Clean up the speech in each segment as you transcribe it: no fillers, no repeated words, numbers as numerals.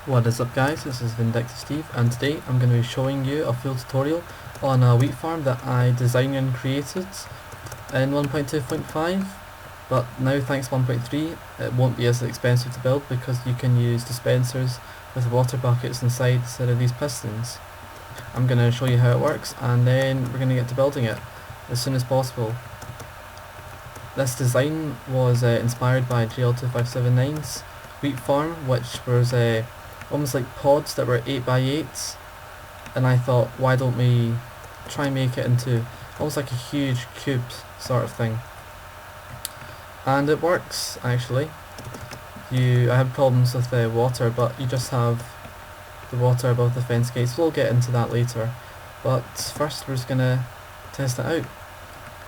What is up guys, this is Vindictive Steve and today I'm going to be showing you a full tutorial on a wheat farm that I designed and created in 1.2.5, but now thanks to 1.3 it won't be as expensive to build because you can use dispensers with water buckets inside instead of these pistons. I'm going to show you how it works and then we're going to get to building it as soon as possible. This design was inspired by GL2579's wheat farm, which was almost like pods that were 8x8s, and I thought, why don't we try and make it into almost like a huge cube sort of thing. And it works actually. I had problems with the water, but you just have the water above the fence gates. We'll get into that later, but first we're just gonna test it out.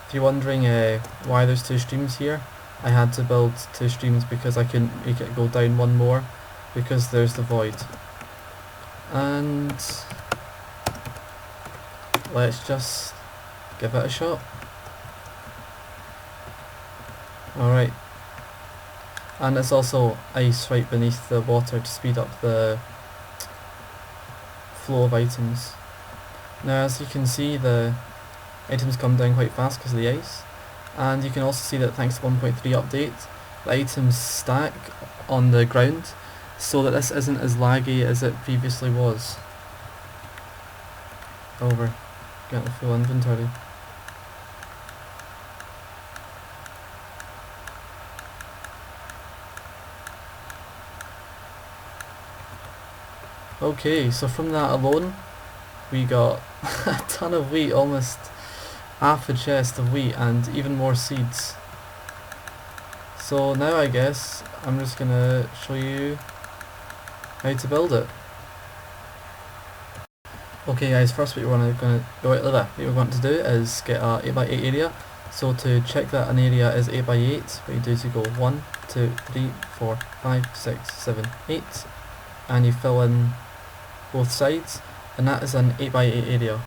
If you're wondering why there's two streams here, I had to build two streams because I couldn't make it go down one more because there's the void. And let's just give it a shot. Alright. And it's also ice right beneath the water to speed up the flow of items. Now as you can see, the items come down quite fast because of the ice, and you can also see that thanks to 1.3 update the items stack on the ground so that this isn't as laggy as it previously was. Over. Get the full inventory. Okay, so from that alone we got a ton of wheat, almost half a chest of wheat and even more seeds. So now I guess I'm just gonna show you how to build it. Okay guys, first what we're going to do is get a 8x8 area. So to check that an area is 8x8, what you do is you go 1, 2, 3, 4, 5, 6, 7, 8, and you fill in both sides, and that is an 8x8 area.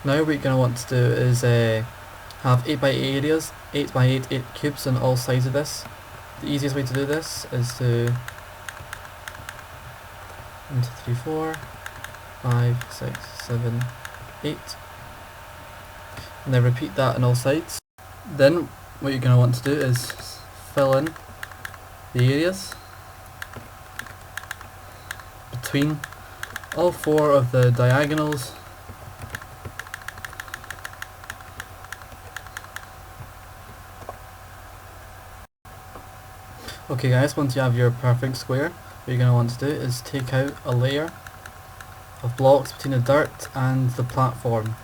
Now what you're going to want to do is have 8x8 areas, 8x8 8 cubes on all sides of this. The easiest way to do this is to 1, 2, 3, 4, 5, 6, 7, 8, and then repeat that on all sides. Then what you're going to want to do is fill in the areas between all four of the diagonals. Okay guys, once you have your perfect square, what you're going to want to do is take out a layer of blocks between the dirt and the platform.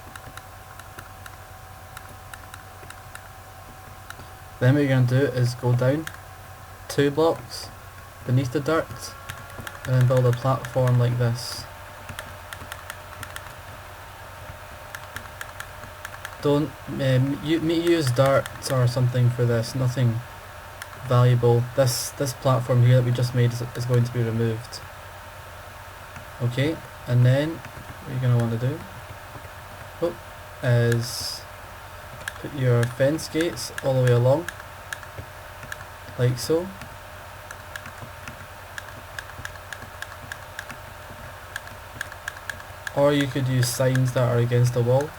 Then what you're going to do is go down 2 blocks beneath the dirt and then build a platform like this. Don't use dirt or something for this, nothing valuable. This platform here that we just made is going to be removed. Okay, and then what you're going to want to do is put your fence gates all the way along, like so. Or you could use signs that are against the wall,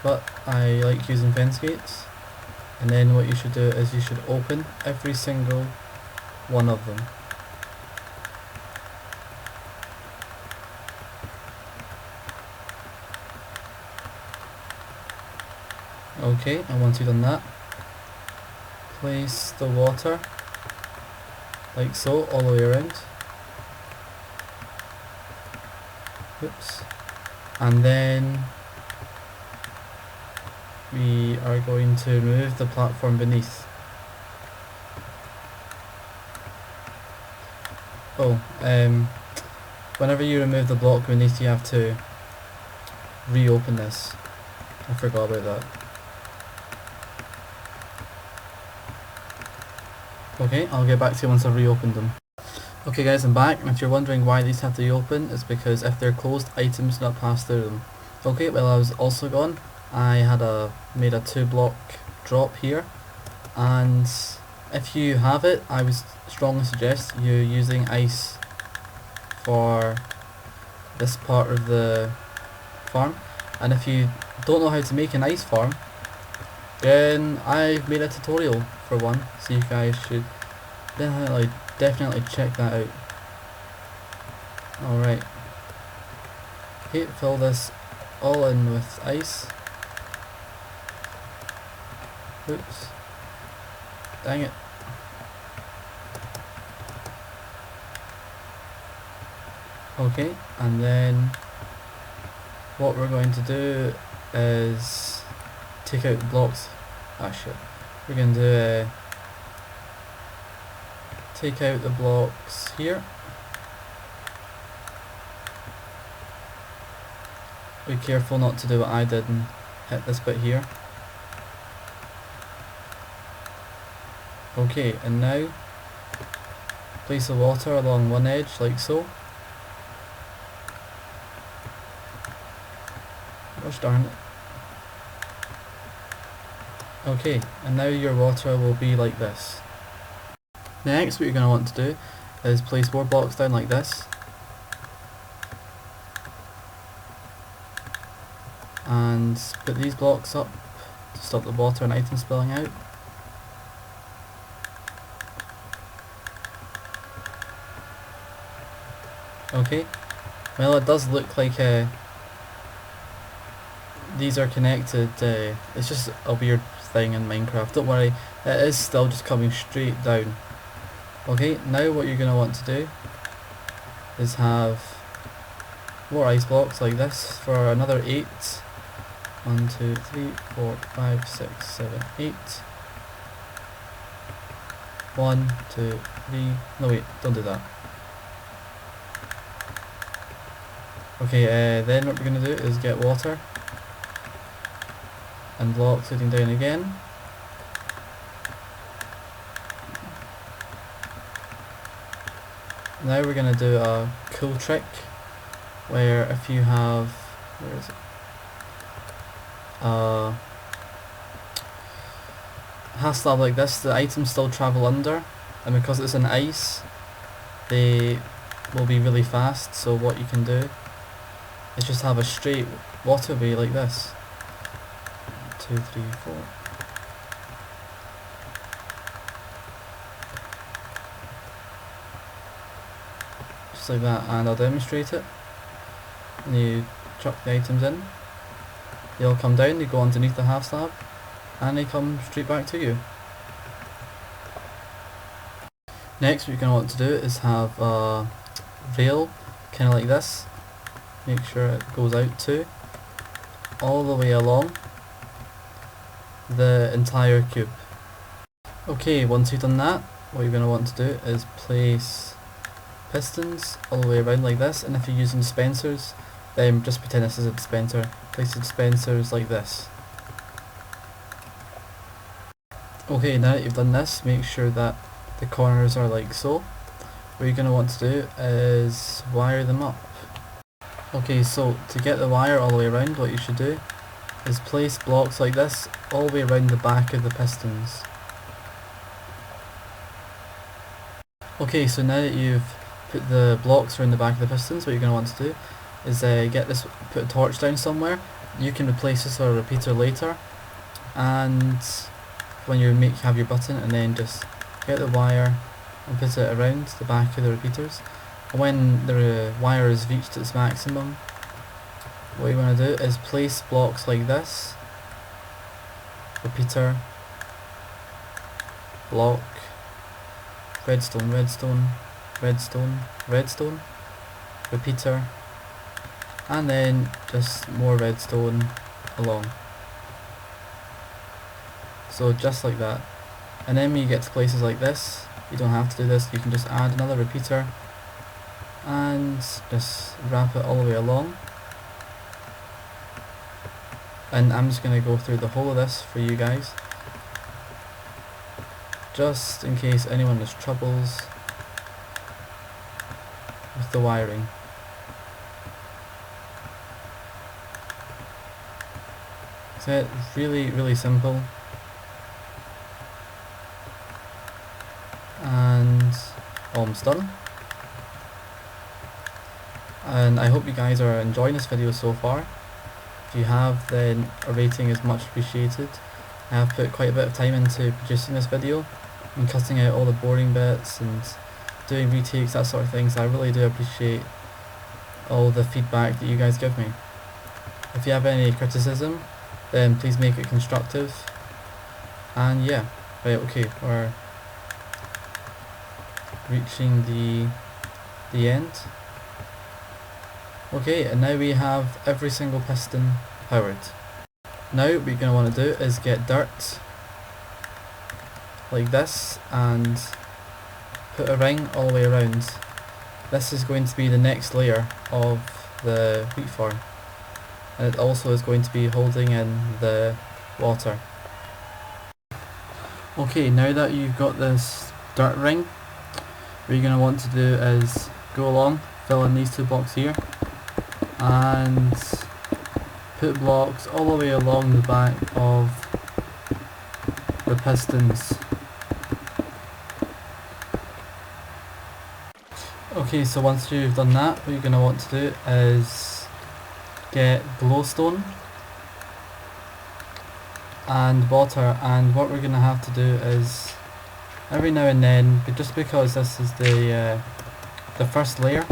but I like using fence gates. And then what you should do is you should open every single one of them. Okay, and once you've done that, place the water like so all the way around. Oops. And then we are going to remove the platform beneath. Whenever you remove the block beneath, you have to reopen this. I forgot about that. Okay, I'll get back to you once I've reopened them. Okay guys, I'm back, and if you're wondering why these have to be open, it's because if they're closed, items do not pass through them. Okay, well I was also gone. I had made a 2 block drop here, and if you have it, I would strongly suggest you using ice for this part of the farm. And if you don't know how to make an ice farm, then I've made a tutorial for one, so you guys should definitely check that out. Alright. Okay, fill this all in with ice. Oops. Dang it. Okay, and then what we're going to do is take out the blocks. Ah shit. We're going to do take out the blocks here. Be careful not to do what I did and hit this bit here. Okay, and now place the water along one edge like so. Gosh darn it. Okay, and now your water will be like this. Next, what you're going to want to do is place more blocks down like this. And put these blocks up to stop the water and items spilling out. Okay, well it does look like these are connected, it's just a weird thing in Minecraft, don't worry, it is still just coming straight down. Okay, now what you're going to want to do is have more ice blocks like this for another 8. 1, 2, 3, 4, 5, 6, 7, 8. 1, 2, 3, no wait, don't do that. Okay, then what we're going to do is get water and blocks leading down again. Now we're going to do a cool trick where if you have, where is it? Half slab like this, the items still travel under, and because it's in ice they will be really fast, so what you can do is just have a straight waterway like this. 2, 3, 4. Just like that, and I'll demonstrate it. And you chuck the items in, they all come down, they go underneath the half slab, and they come straight back to you. Next, what you're going to want to do is have a rail, kind of like this. Make sure it goes out too, all the way along the entire cube. Okay, once you've done that, what you're going to want to do is place pistons all the way around like this, and if you're using dispensers, then just pretend this is a dispenser. Place the dispensers like this. Okay, now that you've done this, make sure that the corners are like so. What you're going to want to do is wire them up. Okay, so to get the wire all the way around, what you should do is place blocks like this all the way around the back of the pistons. Okay, so now that you've put the blocks around the back of the pistons, what you're going to want to do is put a torch down somewhere. You can replace this with a repeater later, and when you have your button, and then just get the wire and put it around the back of the repeaters. And when the wire has reached its maximum, what you want to do is place blocks like this. Repeater, block, redstone, redstone, redstone, redstone, repeater, and then just more redstone along. So just like that. And then when you get to places like this, you don't have to do this, you can just add another repeater and just wrap it all the way along. And I'm just going to go through the whole of this for you guys, just in case anyone has troubles with the wiring. So it's really simple, and almost done. and I hope you guys are enjoying this video so far. If you have, then a rating is much appreciated. I have put quite a bit of time into producing this video and cutting out all the boring bits and doing retakes, that sort of thing, so I really do appreciate all the feedback that you guys give me. If you have any criticism, then please make it constructive. And yeah, right, okay, we're reaching the end. Okay, and now we have every single piston powered. Now what you're going to want to do is get dirt like this and put a ring all the way around. This is going to be the next layer of the wheat farm, and it also is going to be holding in the water. Okay, now that you've got this dirt ring, what you're going to want to do is go along, fill in these two blocks here, and put blocks all the way along the back of the pistons. Okay, so once you've done that, what you're going to want to do is get glowstone and water, and what we're going to have to do is every now and then, but just because this is the first layer,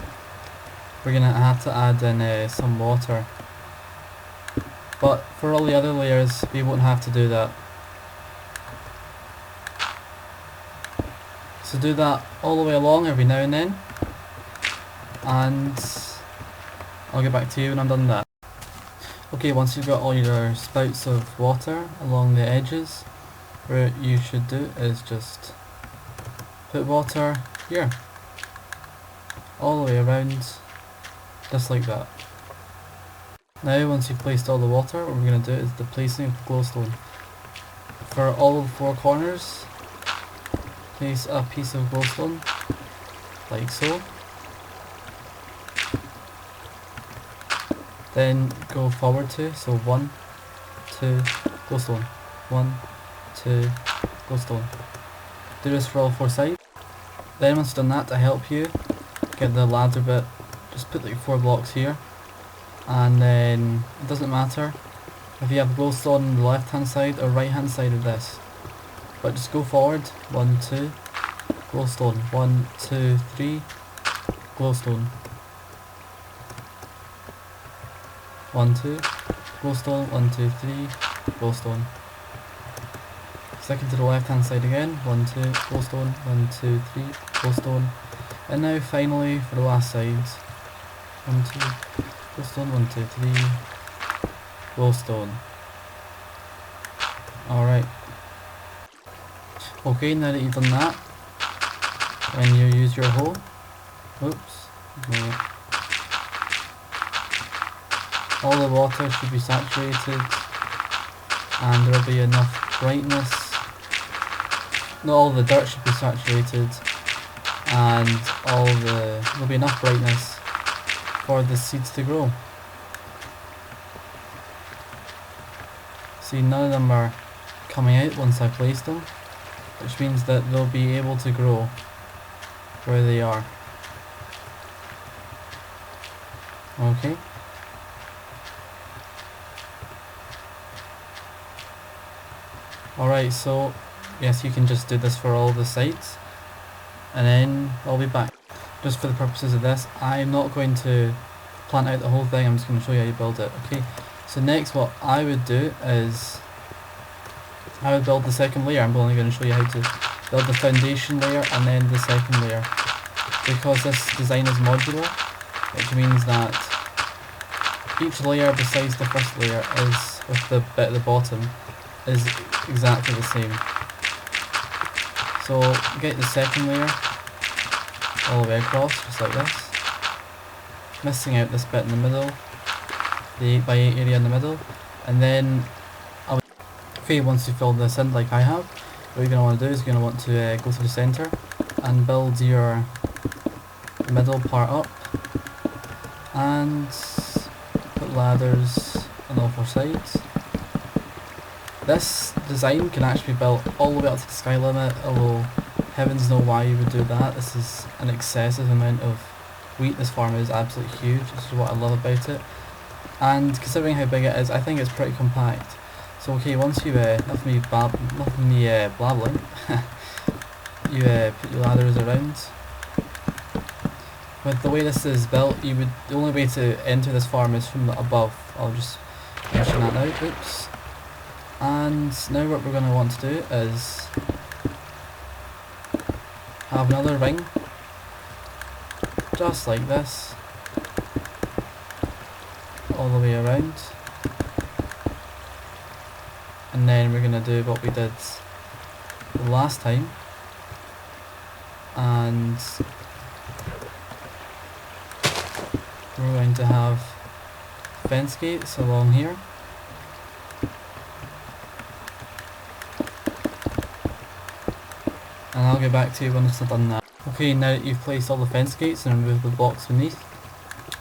we're going to have to add in some water. But for all the other layers, we won't have to do that. So do that all the way along every now and then, and I'll get back to you when I'm done that. Okay, once you've got all your spouts of water along the edges, what you should do is just put water here, all the way around, just like that. Now once you've placed all the water, what we're going to do is the placing of the glowstone. For all of the four corners, place a piece of glowstone, like so. Then go forward 2, so 1, 2, glowstone, 1, 2, glowstone. Do this for all four sides. Then once you've done that, to help you get the ladder bit, just put like 4 blocks here, and then it doesn't matter if you have glowstone on the left hand side or right hand side of this, but just go forward, 1, 2, glowstone, 1, 2, 3, glowstone, 1, 2, glowstone, 1, 2, 3, glowstone. Second to the left hand side again, 1, 2, glowstone, 1, 2, 3, glowstone. And now finally for the last side, 1, 2, glowstone, 1, 2, 3, glowstone. Alright. Okay, now that you've done that, when you use your hoe, oops, no. All the water should be saturated and there will be enough brightness. Not all the dirt should be saturated, and there'll be enough brightness for the seeds to grow. See, none of them are coming out once I place them, which means that they'll be able to grow where they are. Okay. Alright, so yes, you can just do this for all the sides, and then I'll be back. Just for the purposes of this, I'm not going to plant out the whole thing, I'm just going to show you how you build it. Okay, so next what I would do is I would build the second layer. I'm only going to show you how to build the foundation layer and then the second layer, because this design is modular, which means that each layer besides the first layer is, with the bit at the bottom, is exactly the same. So get the second layer all the way across, just like this, missing out this bit in the middle, the 8x8 area in the middle, and then okay, once you fill this in like I have, what you're going to want to do is you're going to want to go to the centre and build your middle part up and put ladders on all four sides. This design can actually be built all the way up to the sky limit, although heavens know why you would do that. This is an excessive amount of wheat, this farm is absolutely huge. This is what I love about it. And considering how big it is, I think it's pretty compact. So okay, once you, nothing me blabbling, you put your ladders around. With the way this is built, the only way to enter this farm is from above. I'll just mention that now, oops. And now what we're going to want to do is have another ring, just like this, all the way around. And then we're going to do what we did the last time, and we're going to have fence gates along here. And I'll get back to you once I've done that. Okay, now that you've placed all the fence gates and removed the blocks beneath,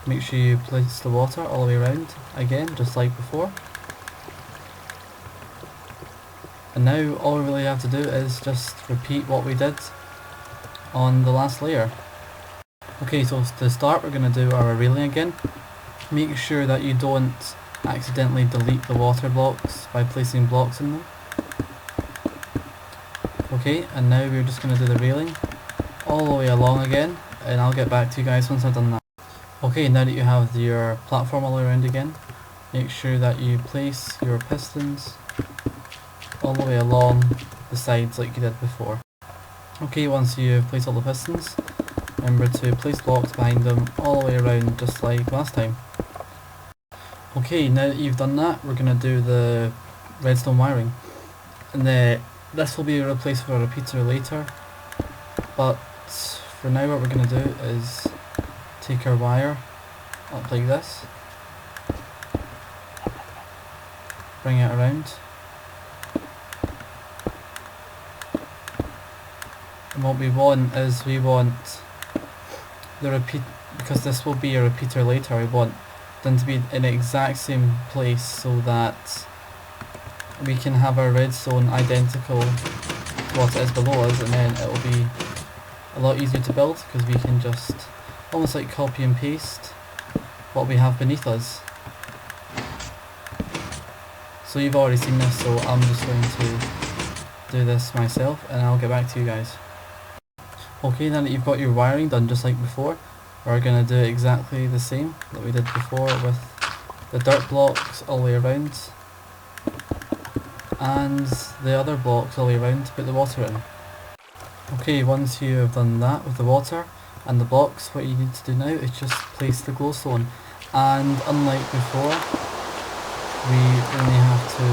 make sure you place the water all the way around again, just like before. And now all we really have to do is just repeat what we did on the last layer. Okay, so to start we're going to do our railing again. Make sure that you don't accidentally delete the water blocks by placing blocks in them. Okay, and now we're just going to do the railing all the way along again, and I'll get back to you guys once I've done that. Okay, now that you have your platform all the way around again, make sure that you place your pistons all the way along the sides like you did before. Okay, once you've placed all the pistons, remember to place blocks behind them all the way around just like last time. Okay, now that you've done that, we're going to do the redstone wiring. And this will be replaced with a repeater later, but for now what we're going to do is take our wire up like this, bring it around, and what we want is we want the because this will be a repeater later, we want them to be in the exact same place so that we can have our redstone identical to what it is below us, and then it will be a lot easier to build because we can just almost like copy and paste what we have beneath us. So you've already seen this, so I'm just going to do this myself and I'll get back to you guys. Okay, now that you've got your wiring done just like before, we're going to do exactly the same that we did before with the dirt blocks all the way around and the other blocks all the way around to put the water in. Okay, once you have done that with the water and the blocks, what you need to do now is just place the glowstone, and unlike before, we only have to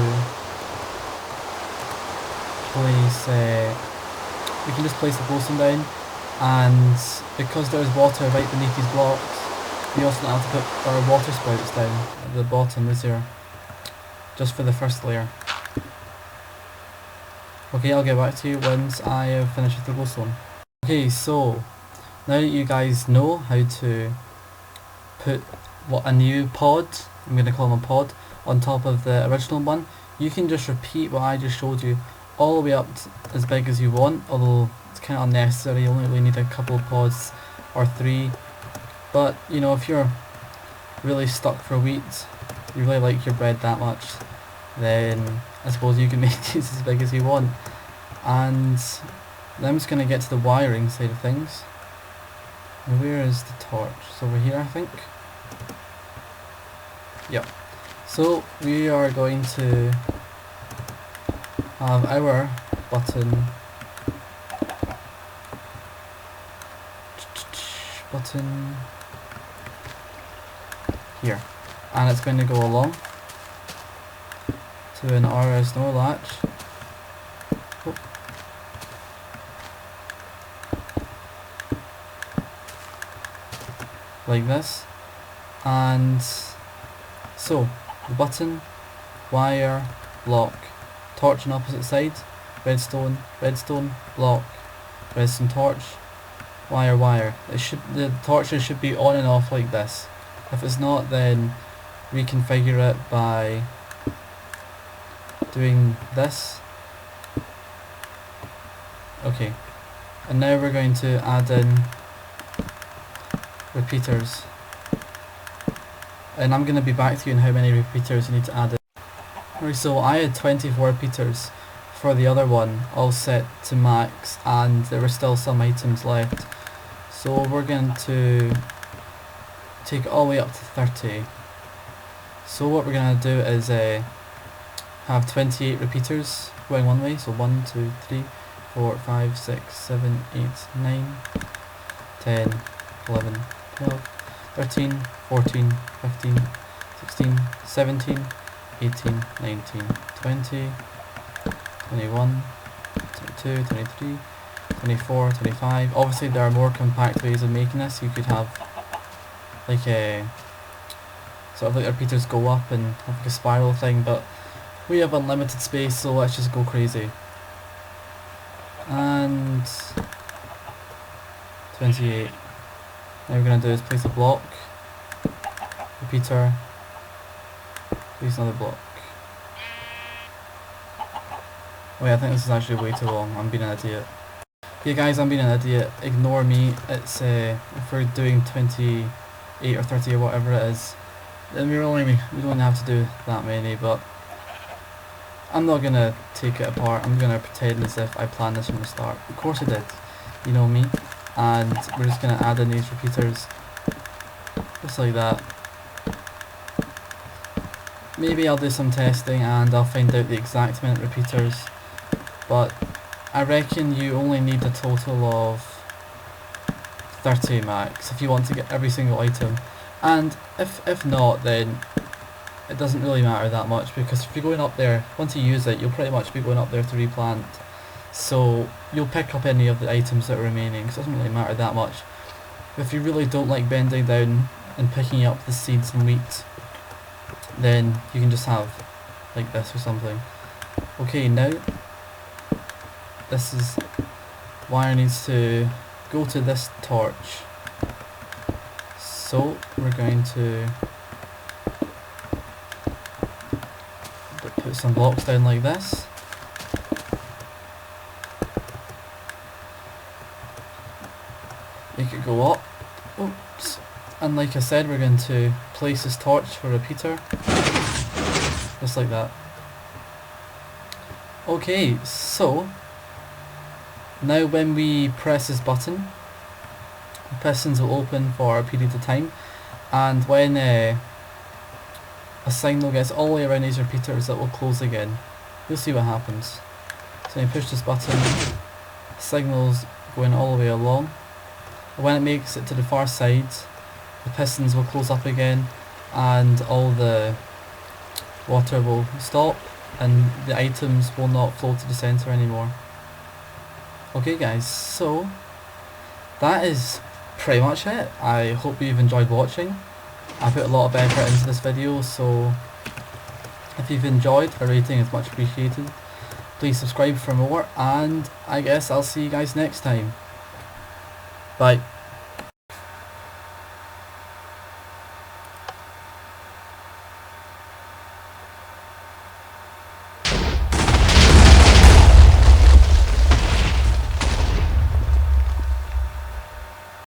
place, we can just place the glowstone down, and because there's water right beneath these blocks, we also have to put our water spouts down at the bottom this here, just for the first layer. Okay, I'll get back to you once I have finished with the glowstone. Okay, so now that you guys know how to put a new pod, I'm going to call them a pod, on top of the original one, you can just repeat what I just showed you all the way up as big as you want, although it's kind of unnecessary. You only really need a couple of pods or 3, but you know, if you're really stuck for wheat, you really like your bread that much, then I suppose you can make these as big as you want. And then I'm just going to get to the wiring side of things. And where is the torch? It's over here, I think. Yep. So we are going to have our button here, and it's going to go along to an RS no latch. Oh. Like this, and so the button, wire, block, torch on opposite side, redstone, redstone, block, redstone, torch, wire, wire. The torches should be on and off like this. If it's not, then reconfigure it by doing this. Okay, and now we're going to add in repeaters. And I'm going to be back to you on how many repeaters you need to add in. Right, so I had 24 repeaters for the other one, all set to max, and there were still some items left. So we're going to take it all the way up to 30. So what we're going to do is have 28 repeaters going one way, so 1, 2, 3, 4, 5, 6, 7, 8, 9, 10, 11, 12, 13, 14, 15, 16, 17, 18, 19, 20, 21, 22, 23, 24, 25. Obviously there are more compact ways of making this. You could have like a sort of like repeaters go up and have like a spiral thing, but we have unlimited space, so let's just go crazy. And 28. Now we're going to do is place a block, repeater, place another block. Wait, I think this is actually way too long. I'm being an idiot. Yeah guys, I'm being an idiot. Ignore me. It's if we're doing 28 or 30 or whatever it is, then we don't have to do that many, but I'm not going to take it apart. I'm going to pretend as if I planned this from the start. Of course I did. You know me. And we're just going to add in these repeaters. Just like that. Maybe I'll do some testing and I'll find out the exact amount of repeaters. But I reckon you only need a total of 30 max if you want to get every single item. And if not, then it doesn't really matter that much, because if you're going up there, once you use it, you'll pretty much be going up there to replant. So you'll pick up any of the items that are remaining, so it doesn't really matter that much. If you really don't like bending down and picking up the seeds and wheat, then you can just have like this or something. Okay, now this is wire needs to go to this torch. So we're going to put some blocks down like this. Make it go up. Oops. And like I said, we're going to place this torch for a repeater. Just like that. Okay, so now when we press this button, the pistons will open for a period of time, and when a signal gets all the way around these repeaters, it will close again. You'll see what happens. So you push this button, the signal's going all the way along. When it makes it to the far side, the pistons will close up again and all the water will stop and the items will not flow to the centre anymore. Okay guys, so that is pretty much it. I hope you've enjoyed watching. I put a lot of effort into this video, so if you've enjoyed, a rating is much appreciated. Please subscribe for more, and I guess I'll see you guys next time. Bye.